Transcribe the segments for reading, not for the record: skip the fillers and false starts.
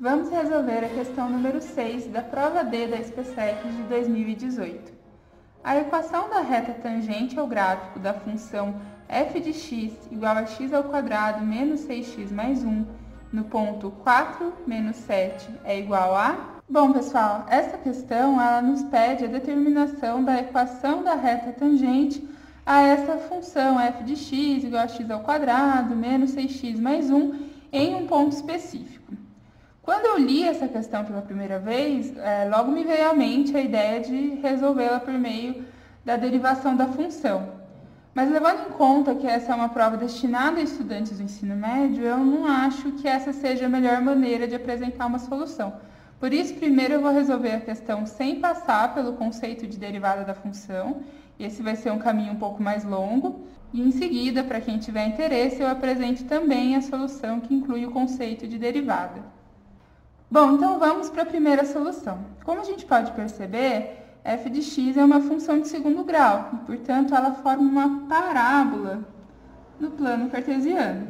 Vamos resolver a questão número 6 da prova D da SPSEC de 2018. A equação da reta tangente ao gráfico da função f de x igual a x ao quadrado menos 6x mais 1 no ponto 4 menos 7 é igual a... Bom, pessoal, essa questão ela nos pede a determinação da equação da reta tangente a essa função f de x igual a x ao quadrado menos 6x mais 1 em um ponto específico. Quando eu li essa questão pela primeira vez, logo me veio à mente a ideia de resolvê-la por meio da derivação da função. Mas levando em conta que essa é uma prova destinada a estudantes do ensino médio, eu não acho que essa seja a melhor maneira de apresentar uma solução. Por isso, primeiro eu vou resolver a questão sem passar pelo conceito de derivada da função. Esse vai ser um caminho um pouco mais longo. E em seguida, para quem tiver interesse, eu apresento também a solução que inclui o conceito de derivada. Bom, então vamos para a primeira solução. Como a gente pode perceber, f de x é uma função de segundo grau e, portanto, ela forma uma parábola no plano cartesiano.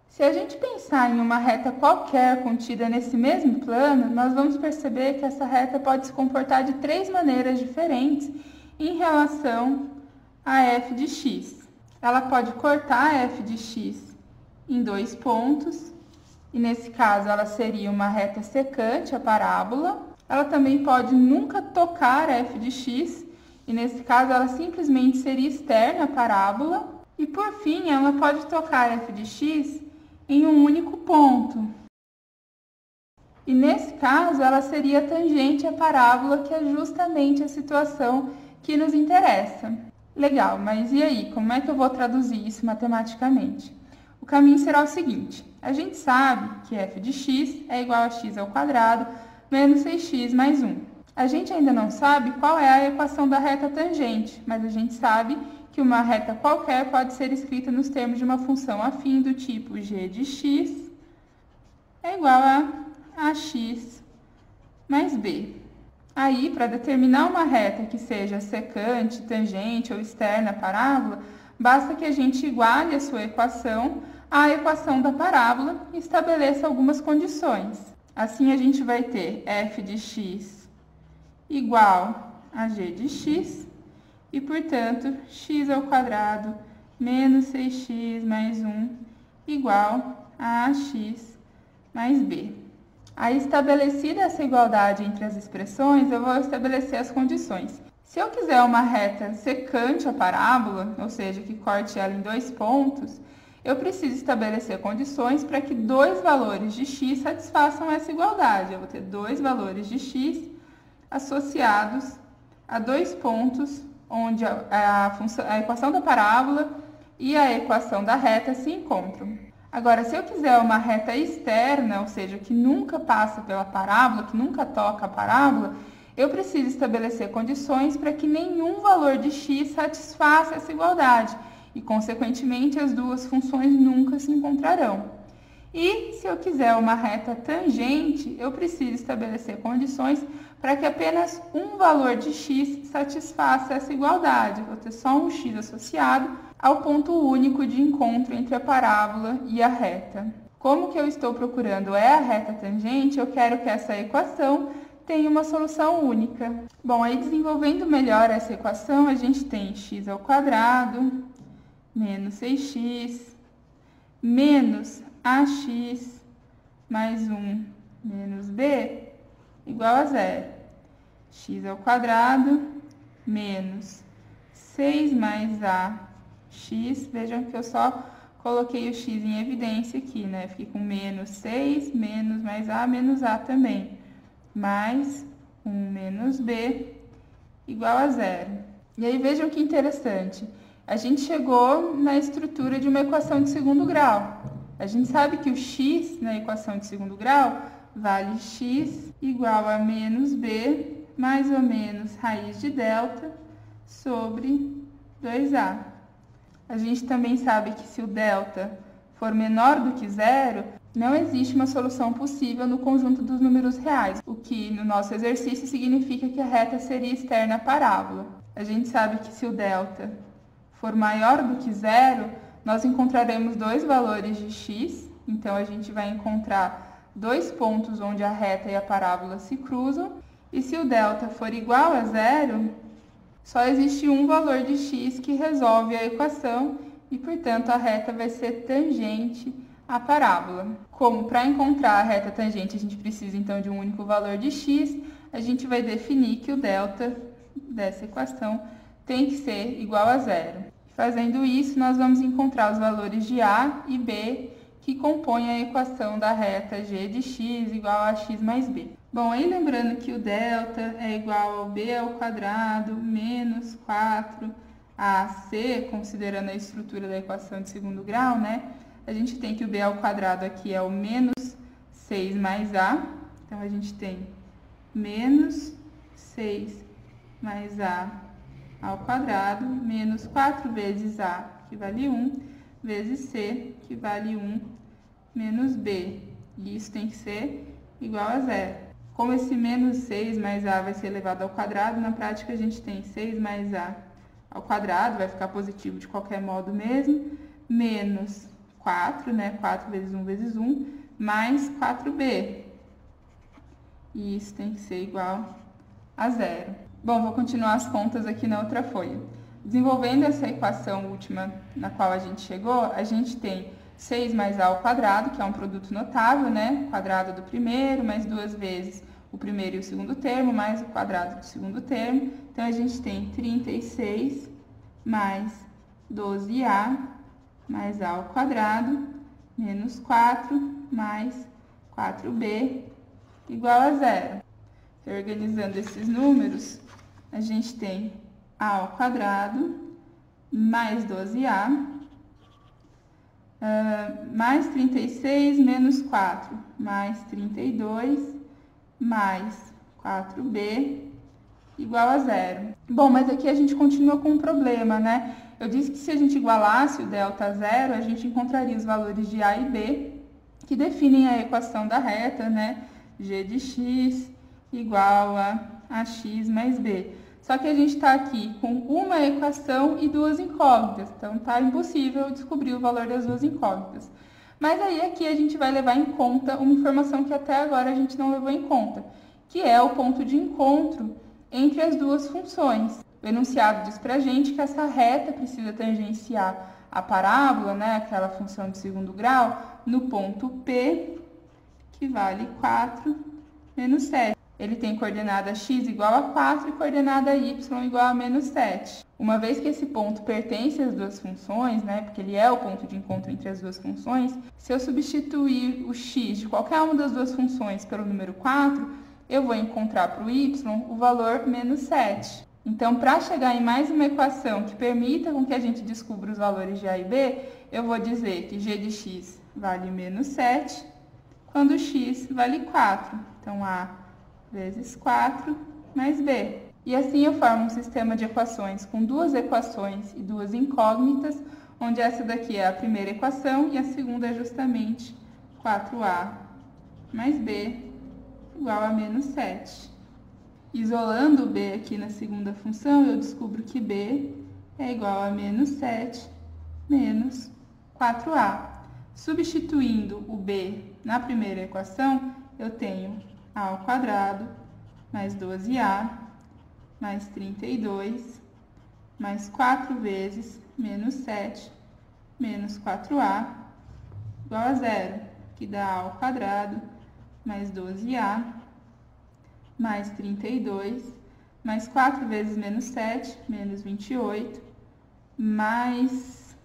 Se a gente pensar em uma reta qualquer contida nesse mesmo plano, nós vamos perceber que essa reta pode se comportar de três maneiras diferentes em relação a f de x. Ela pode cortar f de x em dois pontos, e nesse caso ela seria uma reta secante, a parábola. Ela também pode nunca tocar f de x, e nesse caso ela simplesmente seria externa, a parábola. E por fim, ela pode tocar f de x em um único ponto. E nesse caso ela seria tangente à parábola, que é justamente a situação que nos interessa. Legal, mas e aí? Como é que eu vou traduzir isso matematicamente? O caminho será o seguinte: a gente sabe que f de x é igual a x ao quadrado menos 6x mais 1. A gente ainda não sabe qual é a equação da reta tangente, mas a gente sabe que uma reta qualquer pode ser escrita nos termos de uma função afim do tipo g de x é igual a ax mais b. Aí, para determinar uma reta que seja secante, tangente ou externa à parábola, basta que a gente iguale a sua equação à equação da parábola e estabeleça algumas condições. Assim, a gente vai ter f de x igual a g de x e, portanto, x ao quadrado menos 6x mais 1 igual a ax mais b. Aí, estabelecida essa igualdade entre as expressões, eu vou estabelecer as condições. Se eu quiser uma reta secante à parábola, ou seja, que corte ela em dois pontos, eu preciso estabelecer condições para que dois valores de x satisfaçam essa igualdade. Eu vou ter dois valores de x associados a dois pontos onde a equação da parábola e a equação da reta se encontram. Agora, se eu quiser uma reta externa, ou seja, que nunca passa pela parábola, que nunca toca a parábola, eu preciso estabelecer condições para que nenhum valor de x satisfaça essa igualdade e, consequentemente, as duas funções nunca se encontrarão. E, se eu quiser uma reta tangente, eu preciso estabelecer condições para que apenas um valor de x satisfaça essa igualdade. Vou ter só um x associado ao ponto único de encontro entre a parábola e a reta. Como que eu estou procurando a reta tangente, eu quero que essa equação tenha uma solução única. Bom, aí desenvolvendo melhor essa equação, a gente tem x ao quadrado menos 6x menos ax mais 1 menos b igual a zero. X ao quadrado menos 6 mais ax, vejam que eu só coloquei o x em evidência aqui, né? Fiquei com menos 6, menos mais a, menos a também, mais 1 menos b igual a zero. E aí vejam que interessante, a gente chegou na estrutura de uma equação de segundo grau. A gente sabe que o x na equação de segundo grau vale x igual a menos b mais ou menos raiz de delta sobre 2a. A gente também sabe que se o delta for menor do que zero, não existe uma solução possível no conjunto dos números reais, o que no nosso exercício significa que a reta seria externa à parábola. A gente sabe que se o delta for maior do que zero, nós encontraremos dois valores de x, então a gente vai encontrar dois pontos onde a reta e a parábola se cruzam, e se o delta for igual a zero, só existe um valor de x que resolve a equação e, portanto, a reta vai ser tangente à parábola. Como para encontrar a reta tangente a gente precisa então de um único valor de x, a gente vai definir que o delta dessa equação tem que ser igual a zero. Fazendo isso, nós vamos encontrar os valores de a e b que compõem a equação da reta g de x igual a x mais b. Bom, aí lembrando que o delta é igual ao b ao quadrado menos 4ac, considerando a estrutura da equação de segundo grau, né? A gente tem que o b ao quadrado aqui é o menos 6 mais a, então a gente tem menos 6 mais a ao quadrado, menos 4 vezes a, que vale 1, vezes c, que vale 1, menos b. E isso tem que ser igual a zero. Como esse menos 6 mais a vai ser elevado ao quadrado, na prática a gente tem 6 mais a ao quadrado, vai ficar positivo de qualquer modo mesmo, menos 4, né? 4 vezes 1 vezes 1, mais 4b. E isso tem que ser igual a zero. Bom, vou continuar as contas aqui na outra folha. Desenvolvendo essa equação última na qual a gente chegou, a gente tem 6 mais a ao quadrado, que é um produto notável, né? Quadrado do primeiro, mais duas vezes o primeiro e o segundo termo, mais o quadrado do segundo termo. Então, a gente tem 36 mais 12a mais a ao quadrado, menos 4 mais 4b, igual a zero. Reorganizando esses números, a gente tem a ao quadrado mais 12a, mais 36 menos 4, mais 32, mais 4b, igual a zero. Bom, mas aqui a gente continua com um problema, né? Eu disse que se a gente igualasse o delta a zero, a gente encontraria os valores de a e b, que definem a equação da reta, né? G de x igual a ax mais b. Só que a gente está aqui com uma equação e duas incógnitas, então está impossível descobrir o valor das duas incógnitas. Mas aí aqui a gente vai levar em conta uma informação que até agora a gente não levou em conta, que é o ponto de encontro entre as duas funções. O enunciado diz para a gente que essa reta precisa tangenciar a parábola, né, aquela função de segundo grau, no ponto P, que vale 4 menos 7. Ele tem coordenada x igual a 4 e coordenada y igual a menos 7. Uma vez que esse ponto pertence às duas funções, né, porque ele é o ponto de encontro entre as duas funções, se eu substituir o x de qualquer uma das duas funções pelo número 4, eu vou encontrar para o y o valor menos 7. Então, para chegar em mais uma equação que permita com que a gente descubra os valores de a e b, eu vou dizer que g de x vale menos 7, quando x vale 4. Então, a vezes 4 mais b. E assim eu formo um sistema de equações com duas equações e duas incógnitas, onde essa daqui é a primeira equação e a segunda é justamente 4a mais b igual a menos 7. Isolando o b aqui na segunda função, eu descubro que b é igual a menos 7 menos 4a. Substituindo o b na primeira equação, eu tenho a ao quadrado mais 12a mais 32 mais 4 vezes menos 7 menos 4a igual a zero, que dá a ao quadrado mais 12a mais 32 mais 4 vezes menos 7 menos 28 mais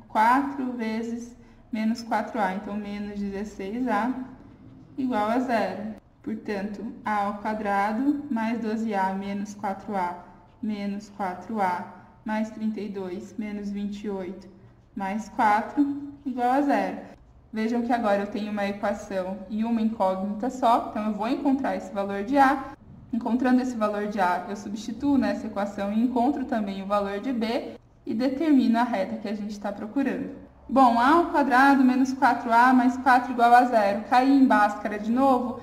4 vezes menos 4a, então menos 16a igual a zero. Portanto, a ao quadrado mais 12a menos 4a menos 4a mais 32 menos 28 mais 4 igual a zero. Vejam que agora eu tenho uma equação e uma incógnita só, então eu vou encontrar esse valor de a. Encontrando esse valor de a, eu substituo nessa equação e encontro também o valor de b e determino a reta que a gente está procurando. Bom, a ao quadrado menos 4a mais 4 igual a zero. Caí em Bhaskara de novo?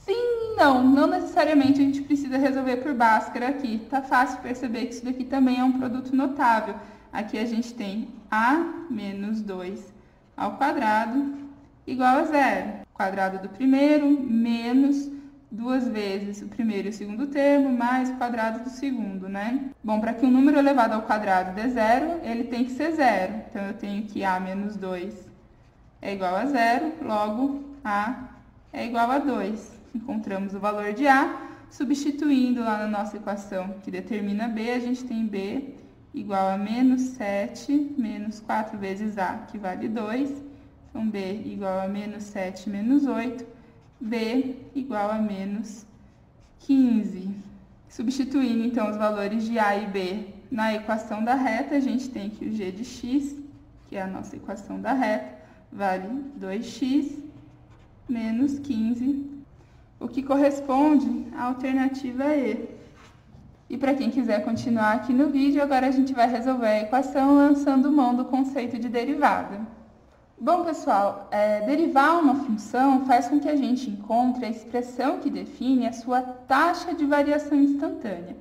Sim e não. Não necessariamente a gente precisa resolver por Bhaskara aqui. Tá fácil perceber que isso daqui também é um produto notável. Aqui a gente tem a menos 2 ao quadrado igual a zero. quadrado do primeiro, menos 2 vezes o primeiro e o segundo termo, mais o quadrado do segundo, né? Bom, para que um número elevado ao quadrado dê zero, ele tem que ser zero. Então, eu tenho que a menos 2 é igual a zero, logo a é igual a 2. Encontramos o valor de a, substituindo lá na nossa equação que determina b, a gente tem b igual a menos 7 menos 4 vezes a, que vale 2. Então, b igual a menos 7 menos 8. b igual a menos 15. Substituindo, então, os valores de a e b na equação da reta, a gente tem que o g de x, que é a nossa equação da reta, vale 2x menos 15, o que corresponde à alternativa E. E para quem quiser continuar aqui no vídeo, agora a gente vai resolver a equação lançando mão do conceito de derivada. Bom, pessoal, derivar uma função faz com que a gente encontre a expressão que define a sua taxa de variação instantânea.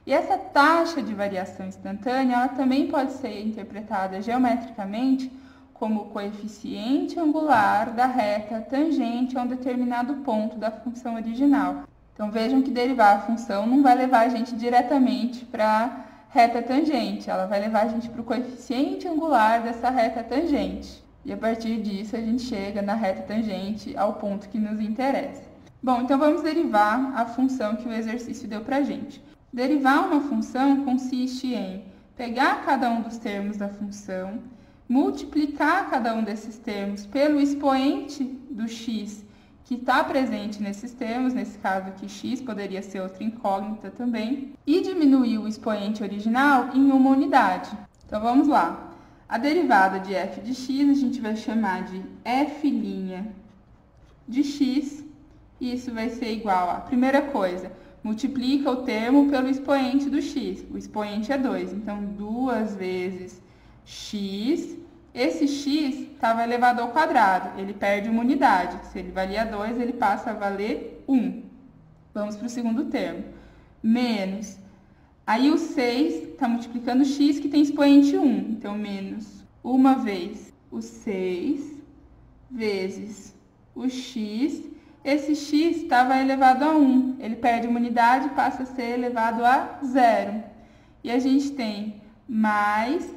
E essa taxa de variação instantânea, ela também pode ser interpretada geometricamente como o coeficiente angular da reta tangente a um determinado ponto da função original. Então, vejam que derivar a função não vai levar a gente diretamente para a reta tangente, ela vai levar a gente para o coeficiente angular dessa reta tangente. E a partir disso, a gente chega na reta tangente ao ponto que nos interessa. Bom, então vamos derivar a função que o exercício deu para a gente. Derivar uma função consiste em pegar cada um dos termos da função, multiplicar cada um desses termos pelo expoente do x que está presente nesses termos, nesse caso aqui x, poderia ser outra incógnita também, e diminuir o expoente original em uma unidade. Então, vamos lá. A derivada de f de x a gente vai chamar de f' de x, e isso vai ser igual a, primeira coisa, multiplica o termo pelo expoente do x. O expoente é 2, então 2 vezes x. Esse x estava elevado ao quadrado, ele perde uma unidade. Se ele valia 2, ele passa a valer 1. Vamos para o segundo termo. Menos. Aí o 6 está multiplicando o x que tem expoente 1. Então, menos uma vez o 6 vezes o x. Esse x estava elevado a 1. Ele perde uma unidade e passa a ser elevado a 0. E a gente tem mais...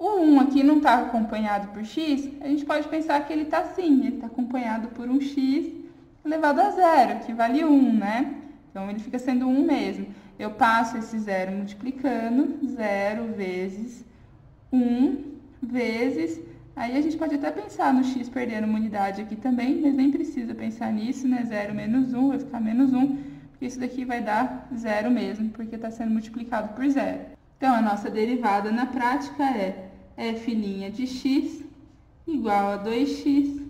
O 1 aqui não está acompanhado por x, a gente pode pensar que ele está sim, ele está acompanhado por um x elevado a 0, que vale 1, né? Então, ele fica sendo 1 mesmo. Eu passo esse 0 multiplicando, 0 vezes 1 vezes... Aí, a gente pode até pensar no x perdendo uma unidade aqui também, mas nem precisa pensar nisso, né? 0 menos 1 vai ficar menos 1, porque isso daqui vai dar 0 mesmo, porque está sendo multiplicado por 0. Então, a nossa derivada na prática é f' de x igual a 2x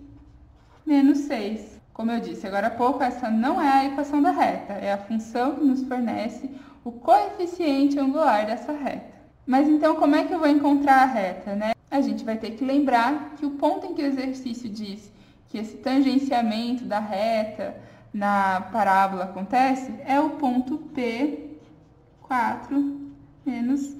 menos 6. Como eu disse agora há pouco, essa não é a equação da reta, é a função que nos fornece o coeficiente angular dessa reta. Mas então, como é que eu vou encontrar a reta, né? A gente vai ter que lembrar que o ponto em que o exercício diz que esse tangenciamento da reta na parábola acontece é o ponto P 4 menos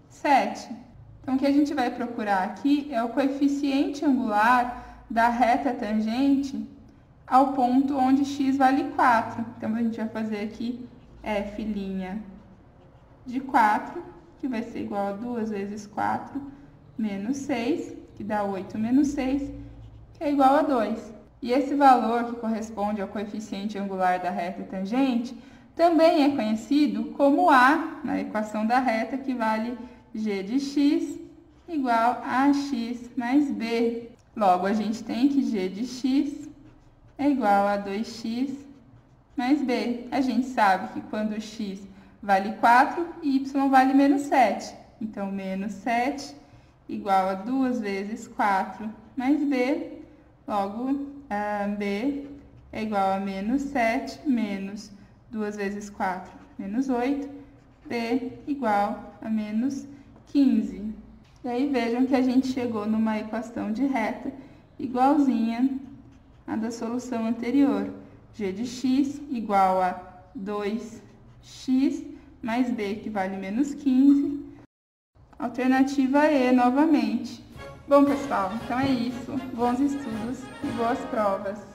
7. Então, o que a gente vai procurar aqui é o coeficiente angular da reta tangente ao ponto onde x vale 4. Então, a gente vai fazer aqui f' de 4, que vai ser igual a 2 vezes 4 menos 6, que dá 8 menos 6, que é igual a 2. E esse valor, que corresponde ao coeficiente angular da reta tangente, também é conhecido como a, na equação da reta, que vale g de x igual a x mais b. Logo, a gente tem que g de x é igual a 2x mais b. A gente sabe que quando x vale 4, y vale menos 7. Então, menos 7 igual a 2 vezes 4 mais b. Logo, b é igual a menos 7 menos 2 vezes 4, menos 8. b igual a menos 15. E aí, vejam que a gente chegou numa equação de reta igualzinha à da solução anterior. G de x igual a 2x mais b, que vale menos 15. Alternativa E, novamente. Bom, pessoal, então é isso. Bons estudos e boas provas.